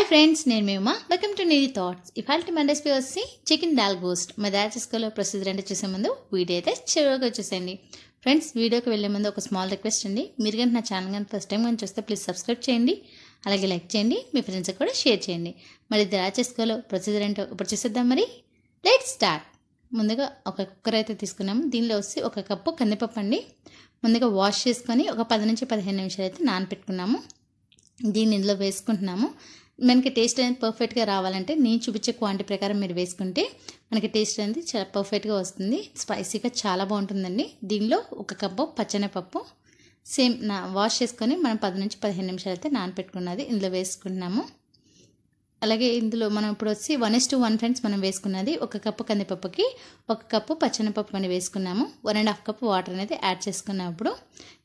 Hi friends, నేను మీ Uma. Welcome to Neeli thoughts. ఇవాళ మన రెసిపీ వచ్చి చికెన్ డాల్ గోస్ట్. మా తయారు చేసుకోలో ప్రొసీజర్ అంటే చూసే ముందు వీడియో అయితే చివరిగా చూసేయండి. ఫ్రెండ్స్, వీడియోకి వెళ్ళే ముందు ఒక స్మాల్ రిక్వెస్ట్ అండి. మీరు కానీ నా ఛానల్ కానీ ఫస్ట్ టైం కానీ చూస్తే ప్లీజ్ సబ్స్క్రైబ్ చేయండి, అలాగే లైక్ చేయండి, మీ ఫ్రెండ్స్కి కూడా షేర్ చేయండి. మరి తయారు చేసుకోలో ప్రొసీజర్ ఏంటో ఇప్పుడు చూసేద్దాం. మరి లెట్స్ స్టార్ట్. ముందుగా ఒక కుక్కర్ అయితే తీసుకున్నాము. దీనిలో వచ్చి ఒక కప్పు కందిపప్పు అండి. ముందుగా వాష్ చేసుకొని ఒక 10 నుంచి 15 నిమిషాలు అయితే నానపెట్టుకున్నాము. దీన్ని ఇందులో వేసుకుంటున్నాము. మనకి టేస్ట్ అనేది పర్ఫెక్ట్గా రావాలంటే నేను చూపించే క్వాంటిటీ ప్రకారం మీరు వేసుకుంటే మనకి టేస్ట్ అనేది చాలా పర్ఫెక్ట్గా వస్తుంది. స్పైసీగా చాలా బాగుంటుందండి. దీనిలో ఒక కప్పు పచ్చెనపప్పు సేమ్ వాష్ చేసుకొని మనం 10 నుంచి 15 నిమిషాలు అయితే నానపెట్టుకున్నది ఇందులో వేసుకుంటున్నాము. అలాగే ఇందులో మనం ఇప్పుడు వచ్చి 1:1 ఫ్రెండ్స్ మనం వేసుకున్నది. ఒక కప్పు కందిపప్పుకి ఒక కప్పు పచ్చెనపప్పు అని వేసుకున్నాము. 1.5 కప్పు వాటర్ అనేది యాడ్ చేసుకున్నప్పుడు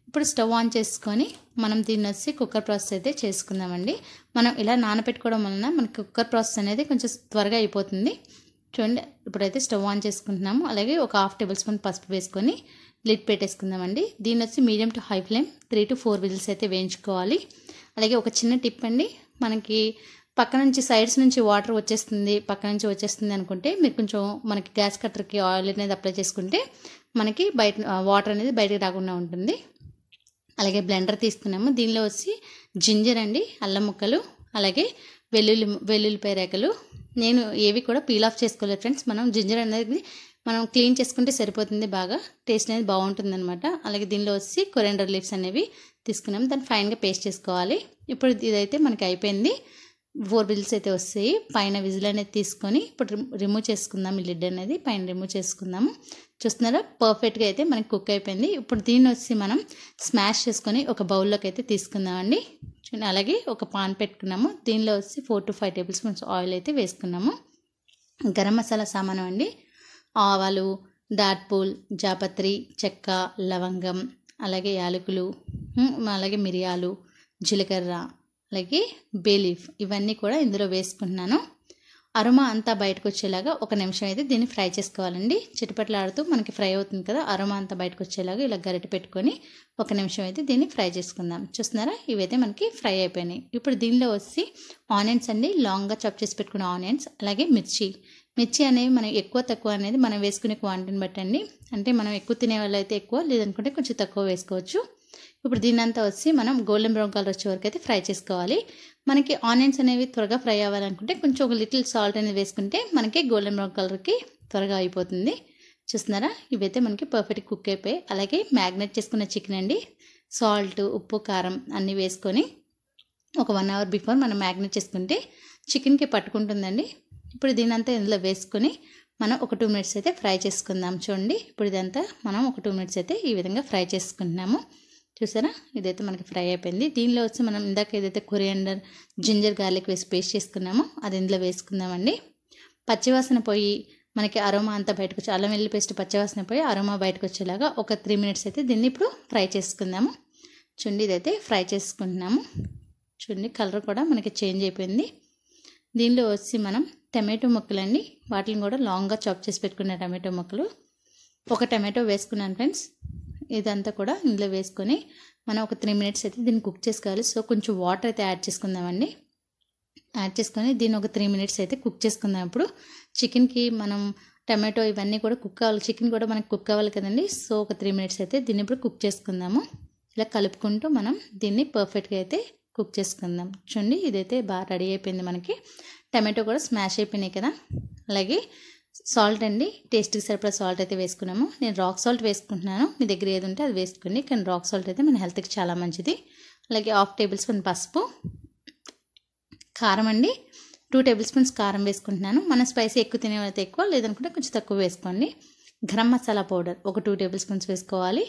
ఇప్పుడు స్టవ్ ఆన్ చేసుకొని మనం దీన్ని వచ్చి కుక్కర్ ప్రాసెస్ అయితే చేసుకుందామండి. మనం ఇలా నానబెట్టుకోవడం వలన మనకి కుక్కర్ ప్రాసెస్ అనేది కొంచెం త్వరగా అయిపోతుంది. చూడండి, ఇప్పుడైతే స్టవ్ ఆన్ చేసుకుంటున్నాము. అలాగే ఒక 1/2 టేబుల్ స్పూన్ పసుపు వేసుకొని లిడ్ పెట్టేసుకుందామండి. దీన్ని వచ్చి medium to high flame 3 to 4 whistles అయితే వేయించుకోవాలి. అలాగే ఒక చిన్న టిప్ అండి, మనకి పక్క నుంచి సైడ్స్ నుంచి వాటర్ పక్క నుంచి వచ్చేస్తుంది అనుకుంటే మీరు కొంచెం మనకి గ్యాస్ కట్టర్కి ఆయిల్ అనేది అప్లై చేసుకుంటే మనకి వాటర్ అనేది బయటకు రాకుండా ఉంటుంది. అలాగే బ్లెండర్ తీసుకున్నాము. దీనిలో వచ్చి జింజర్ అండి, అల్లం ముక్కలు, అలాగే వెల్లుల్లిపాయ రేఖలు. నేను ఏవి కూడా పీల్ ఆఫ్ చేసుకోలేదు ఫ్రెండ్స్. మనం జింజర్ అనేది మనం క్లీన్ చేసుకుంటే సరిపోతుంది, బాగా టేస్ట్ అనేది బాగుంటుంది అనమాట. అలాగే దీనిలో వచ్చి కొరియాండర్ లీవ్స్ అనేవి తీసుకున్నాము. దాన్ని ఫైన్గా పేస్ట్ చేసుకోవాలి. ఇప్పుడు ఇదైతే మనకి అయిపోయింది. 4 విజిల్స్ అయితే వస్తాయి. పైన విజిల్ అనేది తీసుకొని ఇప్పుడు రిమూవ్ చేసుకుందాం. ఈ లిడ్ అనేది పైన రిమూవ్ చేసుకుందాము. చూస్తున్నారా, పర్ఫెక్ట్గా అయితే మనకి కుక్ అయిపోయింది. ఇప్పుడు దీన్ని వచ్చి మనం స్మాష్ చేసుకొని ఒక బౌల్లోకి అయితే తీసుకుందామండి. అలాగే ఒక పాన్ పెట్టుకున్నాము. దీనిలో వచ్చి 4 to 5 టేబుల్ స్పూన్స్ ఆయిల్ అయితే వేసుకున్నాము. గరం మసాలా సామాను అండి, ఆవాలు, డాట్పూల్, జాపత్రి, చెక్క, లవంగం, అలాగే యాలకులు, అలాగే మిరియాలు, జీలకర్ర, అలాగే బేలీఫ్, ఇవన్నీ కూడా ఇందులో వేసుకుంటున్నాను. అరోమా అంతా బయటకు వచ్చేలాగా 1 నిమిషం అయితే దీన్ని ఫ్రై చేసుకోవాలండి. చిటపట్లాడుతూ మనకి ఫ్రై అవుతుంది కదా, అరోమా అంతా బయటకు వచ్చేలాగా ఇలా గరిటె పెట్టుకొని 1 నిమిషం అయితే దీన్ని ఫ్రై చేసుకుందాం. చూస్తున్నారా, ఇవైతే మనకి ఫ్రై అయిపోయినాయి. ఇప్పుడు దీనిలో వచ్చి ఆనియన్స్ అండి, లాంగ్గా చాప్ చేసి పెట్టుకున్న ఆనియన్స్, అలాగే మిర్చి అనేవి మనం ఎక్కువ తక్కువ అనేది మనం వేసుకునే క్వాంటిటీని బట్టండి. అంటే మనం ఎక్కువ తినే వాళ్ళు అయితే ఎక్కువ, లేదనుకుంటే కొంచెం తక్కువ వేసుకోవచ్చు. ఇప్పుడు దీన్నంతా వచ్చి మనం గోల్డెన్ బ్రౌన్ కలర్ వచ్చే వరకు అయితే ఫ్రై చేసుకోవాలి. మనకి ఆనియన్స్ అనేవి త్వరగా ఫ్రై అవ్వాలనుకుంటే కొంచెం ఒక లిటిల్ సాల్ట్ అనేది వేసుకుంటే మనకి గోల్డెన్ బ్రౌన్ కలర్కి త్వరగా అయిపోతుంది. చూస్తున్నారా, ఇవైతే మనకి పర్ఫెక్ట్ కుక్ అయిపోయి. అలాగే మ్యాగ్నేట్ చేసుకున్న చికెన్ అండి, సాల్ట్, ఉప్పు, కారం అన్నీ వేసుకొని ఒక 1 అవర్ బిఫోర్ మనం మ్యాగ్నేట్ చేసుకుంటే చికెన్కి పట్టుకుంటుందండి. ఇప్పుడు దీనంతా ఇందులో వేసుకొని మనం ఒక 2 మినిట్స్ అయితే ఫ్రై చేసుకుందాం. చూడండి, ఇప్పుడు ఇదంతా మనం ఒక 2 మినిట్స్ అయితే ఈ విధంగా ఫ్రై చేసుకుంటున్నాము. చూసారా, ఇదైతే మనకి ఫ్రై అయిపోయింది. దీనిలో వచ్చి మనం ఇందాక ఏదైతే కొరియాండర్, జింజర్, గార్లిక్ వేసి పేస్ట్ చేసుకున్నామో అది ఇందులో వేసుకుందామండి. పచ్చివాసన పోయి మనకి అరోమా అంతా బయటకు వచ్చి, అల్లం వెల్లుల్లి పేస్ట్ పచ్చివాసన పోయి అరోమా బయటకు వచ్చేలాగా ఒక 3 మినిట్స్ అయితే దీన్ని ఇప్పుడు ఫ్రై చేసుకుందాము. చూడండి, ఇదైతే ఫ్రై చేసుకుంటున్నాము. చూడండి, కలర్ కూడా మనకి చేంజ్ అయిపోయింది. దీనిలో వచ్చి మనం టమాటో ముక్కలండి, వాటిని కూడా లాంగ్గా చాప్ చేసి పెట్టుకున్న టమాటో ముక్కలు, ఒక టమాటో వేసుకున్నాను ఫ్రెండ్స్. ఇదంతా కూడా ఇందులో వేసుకొని మనం ఒక 3 మినిట్స్ అయితే దీన్ని కుక్ చేసుకోవాలి. సో కొంచెం వాటర్ అయితే యాడ్ చేసుకుందామండి. యాడ్ చేసుకొని దీన్ని ఒక 3 మినిట్స్ అయితే కుక్ చేసుకుందాం. ఇప్పుడు చికెన్కి మనం టమాటో ఇవన్నీ కూడా కుక్ అవ్వాలి, చికెన్ కూడా మనకి కుక్ అవ్వాలి కదండి. సో ఒక 3 మినిట్స్ అయితే దీన్ని ఇప్పుడు కుక్ చేసుకుందాము. ఇలా కలుపుకుంటూ మనం దీన్ని పర్ఫెక్ట్గా అయితే కుక్ చేసుకుందాం. చూడండి, ఇదైతే బాగా రెడీ అయిపోయింది. మనకి టమాటో కూడా స్మాష్ అయిపోయినాయి కదా. అలాగే సాల్ట్ అండి, టేస్ట్కి సరిపడా సాల్ట్ అయితే వేసుకున్నాము. నేను రాక్ సాల్ట్ వేసుకుంటున్నాను, మీ దగ్గర ఏది ఉంటే అది వేసుకోండి. కానీ రాక్ సాల్ట్ అయితే మన హెల్త్కి చాలా మంచిది. అలాగే 1/2 టేబుల్ స్పూన్ పసుపు, కారం అండి 2 టేబుల్ స్పూన్స్ కారం వేసుకుంటున్నాను. మన స్పైసీ ఎక్కువ తినేవైతే ఎక్కువ, లేదనుకుంటే కొంచెం తక్కువ వేసుకోండి. గరం మసాలా పౌడర్ ఒక 2 టేబుల్ స్పూన్స్ వేసుకోవాలి.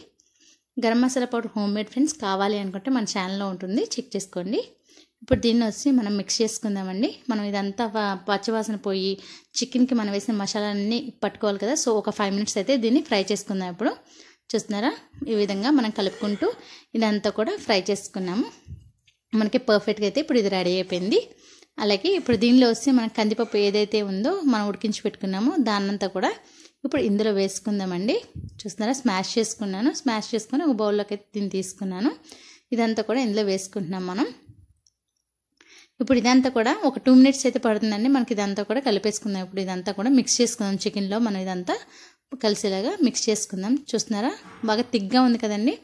Garam masala powder home made friends, కావాలి అనుకుంటే మన ఛానల్లో ఉంటుంది, చెక్ చేసుకోండి. ఇప్పుడు దీన్ని వచ్చి మనం మిక్స్ చేసుకుందామండి. మనం ఇదంతా పచ్చివాసన పోయి చికెన్కి మనం వేసిన మసాలాలన్నీ పట్టుకోవాలి కదా. సో ఒక 5 మినిట్స్ అయితే దీన్ని ఫ్రై చేసుకుందాం. ఇప్పుడు చూస్తున్నారా, ఈ విధంగా మనం కలుపుకుంటూ ఇదంతా కూడా ఫ్రై చేసుకున్నాము. మనకి పర్ఫెక్ట్గా అయితే ఇప్పుడు ఇది రెడీ అయిపోయింది. అలాగే ఇప్పుడు దీనిలో వచ్చి మనం కందిపప్పు ఏదైతే ఉందో మనం ఉడికించి పెట్టుకున్నామో దాన్నంతా కూడా ఇప్పుడు ఇందులో వేసుకుందామండి. చూస్తున్నారా, స్మాష్ చేసుకొని ఒక బౌల్లోకి అయితే దీన్ని తీసుకున్నాను. ఇదంతా కూడా ఇందులో వేసుకుంటున్నాం మనం. ఇప్పుడు ఇదంతా కూడా ఒక 2 మినిట్స్ అయితే పడుతుందండి. మనకి ఇదంతా కూడా కలిపేసుకుందాం. ఇప్పుడు ఇదంతా కూడా మిక్స్ చేసుకుందాం. చికెన్లో మనం ఇదంతా కలిసేలాగా మిక్స్ చేసుకుందాం. చూస్తున్నారా బాగా థిక్గా ఉంది కదండి.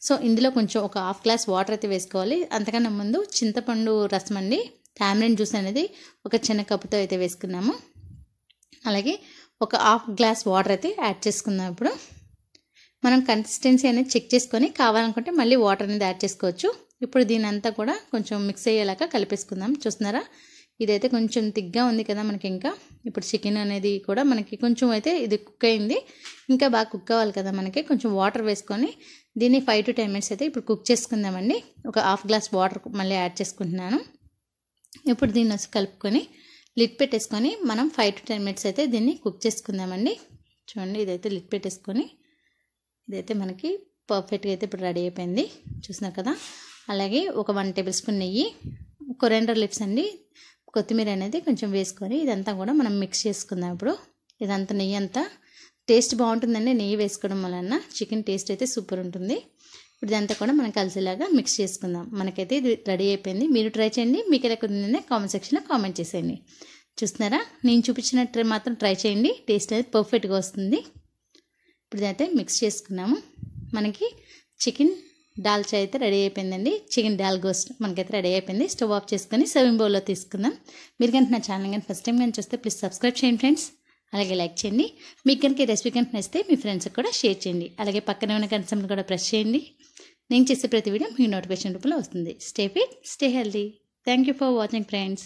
సో ఇందులో కొంచెం ఒక 1/2 గ్లాస్ వాటర్ అయితే వేసుకోవాలి. అంతకన్నా ముందు చింతపండు రసం అండి, టామరిన్ జ్యూస్ అనేది ఒక చిన్న కప్పుతో అయితే వేసుకున్నాము. అలాగే ఒక 1/2 గ్లాస్ వాటర్ అయితే యాడ్ చేసుకుందాం. ఇప్పుడు మనం కన్సిస్టెన్సీ అనేది చెక్ చేసుకొని కావాలనుకుంటే మళ్ళీ వాటర్ అనేది యాడ్ చేసుకోవచ్చు. ఇప్పుడు దీని అంతా కూడా కొంచెం మిక్స్ అయ్యేలాగా కలిపేసుకుందాం. చూస్తున్నారా ఇదైతే కొంచెం థిక్గా ఉంది కదా మనకి. ఇంకా ఇప్పుడు చికెన్ అనేది కూడా మనకి కొంచెం అయితే ఇది కుక్ అయింది. ఇంకా బాగా కుక్ అవ్వాలి కదా మనకి. కొంచెం వాటర్ వేసుకొని దీన్ని 5 to 10 minutes అయితే ఇప్పుడు కుక్ చేసుకుందామండి. ఒక 1/2 గ్లాస్ వాటర్ మళ్ళీ యాడ్ చేసుకుంటున్నాను. ఇప్పుడు దీన్ని వచ్చి కలుపుకొని లిడ్ పెట్టేసుకొని మనం 5 to 10 minutes అయితే దీన్ని కుక్ చేసుకుందామండి. చూడండి ఇదైతే లిడ్ పెట్టేసుకొని ఇదైతే మనకి పర్ఫెక్ట్గా అయితే ఇప్పుడు రెడీ అయిపోయింది. చూస్తున్నారు కదా. అలాగే ఒక 1 టేబుల్ స్పూన్ నెయ్యి, కొరియాండర్ లీవ్స్ అండి, కొత్తిమీర అనేది కొంచెం వేసుకొని ఇదంతా కూడా మనం మిక్స్ చేసుకుందాం. ఇప్పుడు ఇదంతా నెయ్యి అంతా టేస్ట్ బాగుంటుందండి. నెయ్యి వేసుకోవడం వలన చికెన్ టేస్ట్ అయితే సూపర్ ఉంటుంది. ఇప్పుడు ఇదంతా కూడా మనం కలిసేలాగా మిక్స్ చేసుకుందాం. మనకైతే ఇది రెడీ అయిపోయింది. మీరు ట్రై చేయండి. మీకు ఎలా కుదిరిందని కామెంట్ సెక్షన్లో కామెంట్ చేసేయండి. చూస్తున్నారా నేను చూపించినట్టు మాత్రం ట్రై చేయండి. టేస్ట్ అనేది పర్ఫెక్ట్గా వస్తుంది. ఇప్పుడు ఇదైతే మిక్స్ చేసుకున్నాము. మనకి చికెన్ దాల్చా అయితే రెడీ అయిపోయిందండి. చికెన్ డాల్ గోస్ట్ మనకైతే రెడీ అయిపోయింది. స్టవ్ ఆఫ్ చేసుకొని సర్వింగ్ బౌల్లో తీసుకుందాం. మీరు కనుక నా ఛానల్ కానీ ఫస్ట్ టైం కానీ చూస్తే ప్లీజ్ సబ్స్క్రైబ్ చేయండి ఫ్రెండ్స్. అలాగే లైక్ చేయండి. మీకు కనుక ఈ రెసిపీ కనుక నచ్చితే మీ ఫ్రెండ్స్కి కూడా షేర్ చేయండి. అలాగే పక్కనే ఉన్న గంట సింబల్ కూడా ప్రెస్ చేయండి. నేను చేసే ప్రతి వీడియో మీ నోటిఫికేషన్ రూపంలో వస్తుంది. Stay fit, stay healthy. Thank you for watching friends.